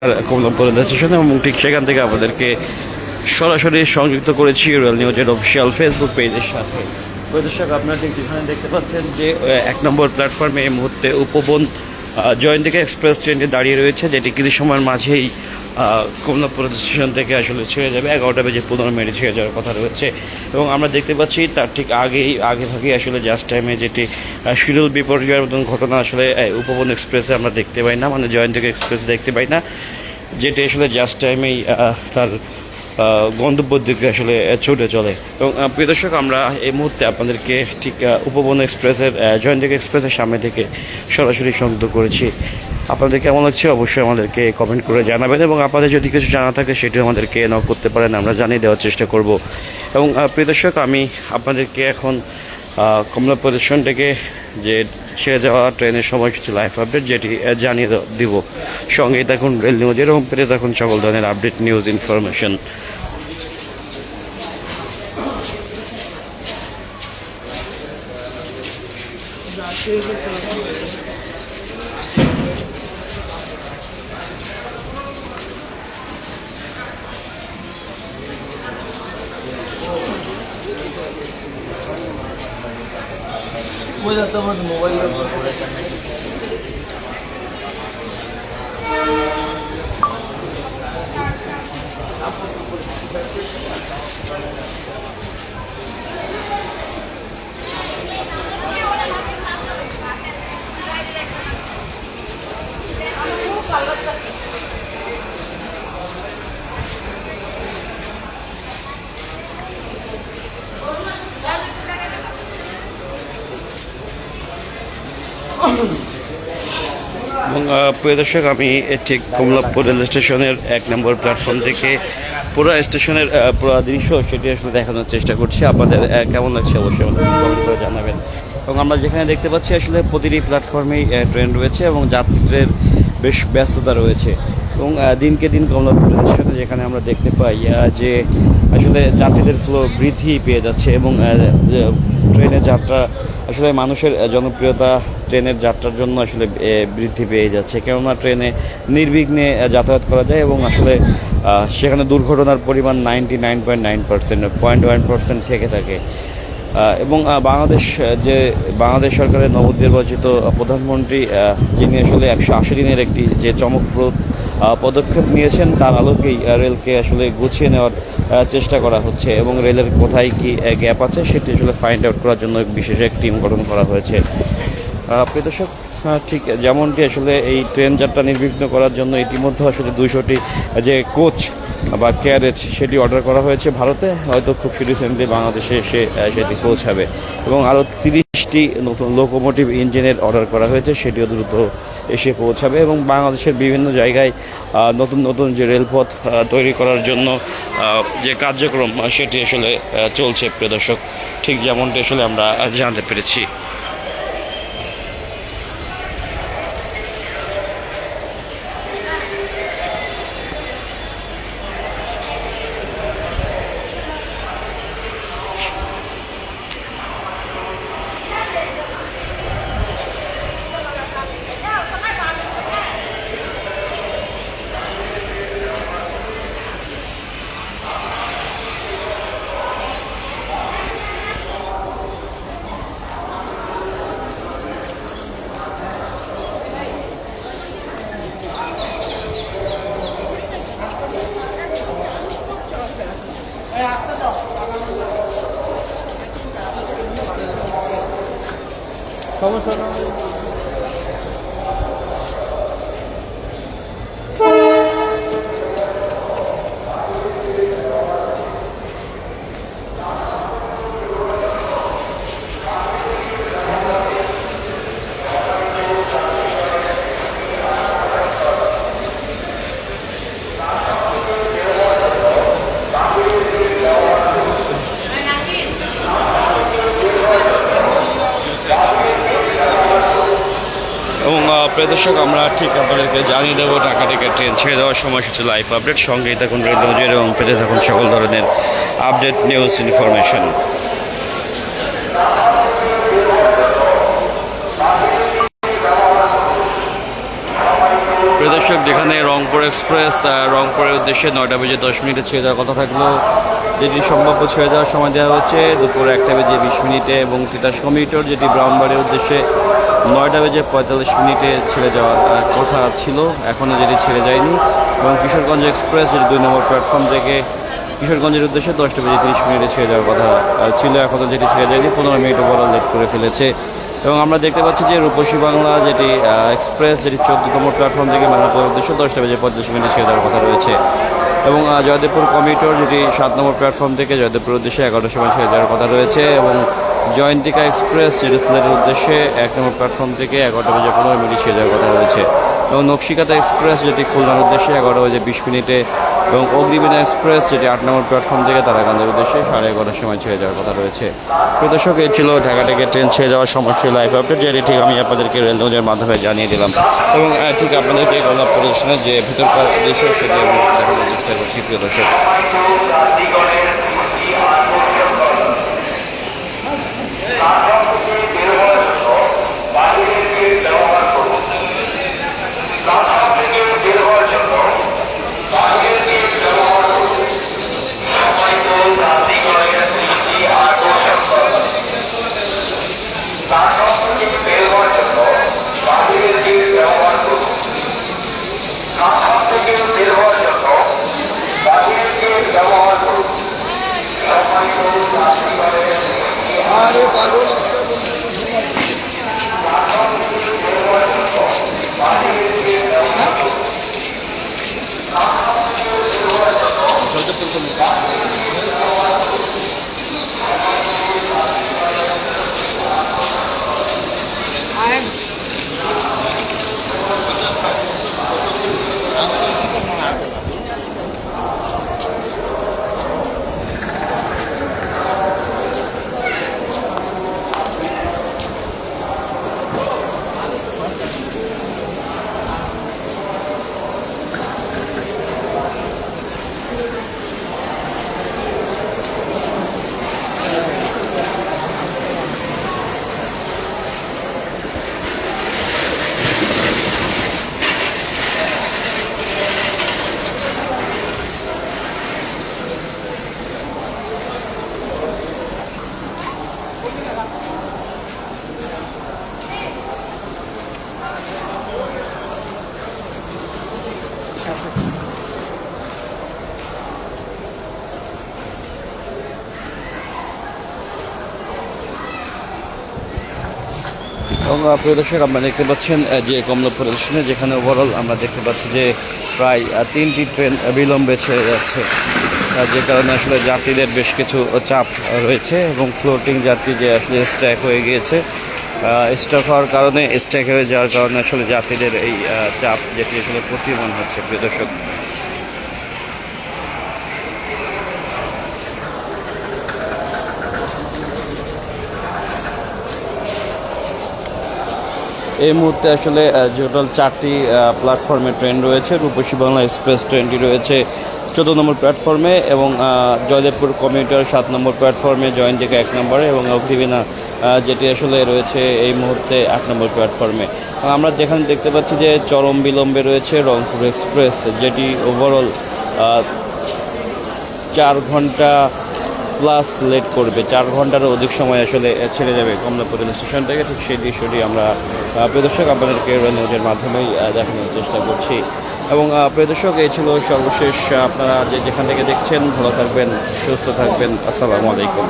Kamalapur rail station এবং ঠিক সেখান থেকে আপনাদেরকে সরাসরি সংযুক্ত করেছি রেল নিউজের অফিসিয়াল ফেসবুক পেজের সাথে। দর্শক, আপনারা ঠিক যেখানে দেখতে পাচ্ছেন যে 1 নম্বর প্ল্যাটফর্মে এই মুহূর্তে উপবন জয়ন্তিকা এক্সপ্রেস ট্রেনটি দাঁড়িয়ে রয়েছে, যেটি কিছু সময়ের মাঝেই কমলাপুর স্টেশন থেকে আসলে ছেড়ে যাবে। 11:15 ছেড়ে যাওয়ার কথা রয়েছে এবং আমরা দেখতে পাচ্ছি তার ঠিক আগে ভাগে আসলে জাস্ট টাইমে যেটি শিডিউল বিপর্যয়ের মতন ঘটনা আসলে উপবন এক্সপ্রেসে আমরা দেখতে পাই না, মানে জয়ন্তিকা এক্সপ্রেস দেখতে পাই না, যেটি আসলে জাস্ট টাইমেই তার গন্তব্যের দিকে আসলে ছুটে চলে। এবং প্রিয় দর্শক, আমরা এই মুহূর্তে আপনাদেরকে ঠিক উপবন এক্সপ্রেসের জয়ন্তিকা এক্সপ্রেসের সামনে থেকে সরাসরি সংযুক্ত করেছি। আপনাদের কেমন লাগছে অবশ্যই আমাদেরকে কমেন্ট করে জানাবেন এবং আপনাদের যদি কিছু জানা থাকে সেটিও আমাদেরকে নক করতে পারেন, আমরা জানিয়ে দেওয়ার চেষ্টা করব। এবং প্রিয় দর্শক, আমি আপনাদেরকে এখন কমলাপুর স্টেশন থেকে যে ছেড়ে যাওয়া ট্রেনের সময়সূচি লাইভ আপডেট যেটি জানিয়ে দিব। সঙ্গেই দেখুন রেল নিউজের এবং পেতে থাকুন সকল ধরনের আপডেট নিউজ ইনফরমেশন। মোবাইল এবং প্রিয় দর্শক, আমি ঠিক কমলাপুর রেল স্টেশনের 1 নম্বর প্ল্যাটফর্ম থেকে পুরো স্টেশনের পুরো দৃশ্য সেটি আসলে দেখানোর চেষ্টা করছি। আপনাদের কেমন লাগছে অবশ্যই আমাদের কমেন্ট করে জানাবেন। এবং আমরা যেখানে দেখতে পাচ্ছি আসলে প্রতিটি প্ল্যাটফর্মেই ট্রেন রয়েছে এবং যাত্রীদের বেশ ব্যস্ততা রয়েছে। এবং দিনকে দিন কমলাপুর রেল স্টেশনে যেখানে আমরা দেখতে পাই যে আসলে যাত্রীদের ফ্লো বৃদ্ধি পেয়ে যাচ্ছে এবং ট্রেনের যাত্রা আসলে মানুষের জনপ্রিয়তা ট্রেনের যাত্রার জন্য আসলে বৃদ্ধি পেয়ে যাচ্ছে, কেননা ট্রেনে নির্বিঘ্নে যাতায়াত করা যায় এবং আসলে সেখানে দুর্ঘটনার পরিমাণ 99.9%, 0.1% থেকে থাকে। এবং বাংলাদেশ সরকারের নবনির্বাচিত প্রধানমন্ত্রী যিনি আসলে 180 দিনের একটি যে চমকপ্রদ পদক্ষেপ নিয়েছেন, তার আলোকেই রেলকে আসলে গুছিয়ে নেওয়ার চেষ্টা করা হচ্ছে এবং রেলের কোথায় কি গ্যাপ আছে সেটি আসলে ফাইন্ড আউট করার জন্য বিশেষ এক টিম গঠন করা হয়েছে। প্রিয় দর্শক, ঠিক যেমনটি আসলে এই ট্রেন যাত্রা নির্বিঘ্ন করার জন্য ইতিমধ্যে আসলে 200টি যে কোচ বা ক্যারেজ সেটি অর্ডার করা হয়েছে ভারতে, হয়তো খুব রিসেন্টলি বাংলাদেশে এসে সেটি পৌঁছাবে এবং আরও 30টি নতুন লোকোমোটিভ ইঞ্জিনের অর্ডার করা হয়েছে, সেটিও দ্রুত এসে পৌঁছাবে এবং বাংলাদেশের বিভিন্ন জায়গায় নতুন নতুন যে রেলপথ তৈরি করার জন্য যে কার্যক্রম সেটি আসলে চলছে। প্রিয় দর্শক, ঠিক যেমনটি আসলে আমরা জানতে পেরেছি। সমস্যা না প্রিয় দর্শক, আমরা ঠিক আপনাদেরকে জানিয়ে দেবো ঢাকা থেকে ট্রেন ছেড়ে দেওয়ার সময়সূচি লাইভ আপডেট। সঙ্গেই থাকুন রেল নিউজের এবং পেতে থাকুন সকল ধরনের আপডেট নিউজ ইনফরমেশন। প্রিয় দর্শক, যেখানে রংপুর এক্সপ্রেস রংপুরের উদ্দেশ্যে 9:10 ছেড়ে যাওয়ার কথা থাকলেও যেটি সম্ভাব্য ছেড়ে যাওয়ার সময় দেওয়া হচ্ছে দুপুর 1:20 এবং তিতাস কমিউটার যেটি ব্রাহ্মণবাড়িয়ার উদ্দেশ্যে 9:45 ছেড়ে যাওয়ার কথা ছিল, এখনও যেটি ছেড়ে যায়নি। এবং কিশোরগঞ্জ এক্সপ্রেস যেটি 2 নম্বর প্ল্যাটফর্ম থেকে কিশোরগঞ্জের উদ্দেশ্যে 10:30 ছেড়ে যাওয়ার কথা ছিল, এখনও যেটি ছেড়ে যায়নি, 15 মিনিট ওভারঅল লেট করে ফেলেছে। এবং আমরা দেখতে পাচ্ছি যে রূপসী বাংলা যেটি এক্সপ্রেস যেটি 14 নম্বর প্ল্যাটফর্ম থেকে মেদিনীপুরের উদ্দেশ্যে 10:45 ছেড়ে যাওয়ার কথা রয়েছে। এবং জয়দেবপুর কমিউটার যেটি 7 নম্বর প্ল্যাটফর্ম থেকে জয়দেবপুর উদ্দেশ্যে 11টার সময় ছেড়ে যাওয়ার কথা রয়েছে। এবং জয়ন্তিকা এক্সপ্রেস যেটি সিলেটের উদ্দেশ্যে 1 নম্বর প্ল্যাটফর্ম থেকে 11:15 ছেড়ে যাওয়ার কথা রয়েছে। এবং নকশিকাতা এক্সপ্রেস যেটি খুলনার উদ্দেশ্যে 11:20 এবং অগ্নিবীণা এক্সপ্রেস যেটি 8 নম্বর প্ল্যাটফর্ম থেকে তারাকান্দের উদ্দেশ্যে 11:30 সময় ছেড়ে যাওয়ার কথা রয়েছে। প্রদর্শক এই ছিল ঢাকা থেকে ট্রেন ছেড়ে যাওয়ার সমস্যা লাইভ আপডেট, যেটি ঠিক আমি আপনাদেরকে রেল নিউজের মাধ্যমে জানিয়ে দিলাম। এবং ঠিক আপনাদেরকে গল্প প্রদর্শনের যে ভিতরকার দৃশ্য সেটি আমি দেখানোর চেষ্টা করছি প্রিয় দর্শক। এবং প্রিয় দর্শক আপনারা দেখতে পাচ্ছেন যে কমলাপুর স্টেশনে, যেখানে ওভারঅল আমরা দেখতে পাচ্ছি যে প্রায় 3টি ট্রেন বিলম্বে ছেড়ে যাচ্ছে, যে কারণে আসলে যাত্রীদের বেশ কিছু চাপ রয়েছে। এবং ফ্লোটিং যাত্রী যে আসলে স্ট্যাক হয়ে গিয়েছে, স্টক হওয়ার কারণে স্ট্যাক হয়ে যাওয়ার কারণে আসলে যাত্রীদের এই চাপ যেটি আসলে প্রতীয়মান হচ্ছে প্রিয় দর্শক। এই মুহূর্তে আসলে টোটাল 4টি প্ল্যাটফর্মে ট্রেন রয়েছে। রূপসী বাংলা এক্সপ্রেস ট্রেনটি রয়েছে 14 নম্বর প্ল্যাটফর্মে এবং জয়দেবপুর কমিউটার 7 নম্বর প্ল্যাটফর্মে, জয়ন্তিকা 1 নম্বরে এবং অগ্নিবীণা যেটি আসলে রয়েছে এই মুহূর্তে 8 নম্বর প্ল্যাটফর্মে। আমরা যেখানে দেখতে পাচ্ছি যে চরম বিলম্বে রয়েছে রংপুর এক্সপ্রেস, যেটি ওভারঅল 4 ঘন্টা প্লাস লেট করবে, 4 ঘন্টারও অধিক সময় আসলে ছেড়ে যাবে কমলাপুর রেল স্টেশন থেকে। ঠিক সেই দৃশ্যটি আমরা প্রিয় দর্শক আপনাদেরকে রেল নিউজের মাধ্যমেই দেখানোর চেষ্টা করছি। এবং প্রিয় দর্শক এই ছিল সর্বশেষ। আপনারা যেখান থেকে দেখছেন ভালো থাকবেন, সুস্থ থাকবেন। আসসালামু আলাইকুম।